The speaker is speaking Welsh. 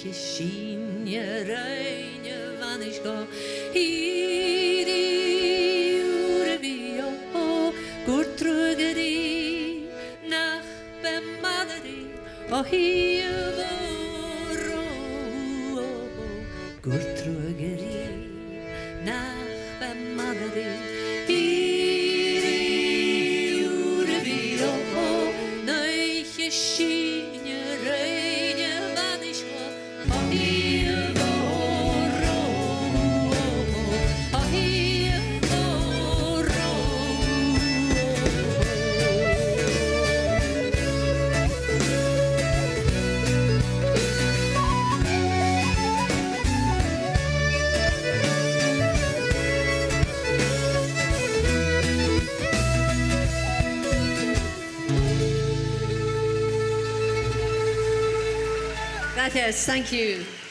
je zien, je rein, je wanneer hier die uren wie goed teruggerie, nach bij maderi, hier goed teruggerie, nach bij maderi, hier die uren wie nee je zien, je rein, je wanneer hier Gracias, thank you.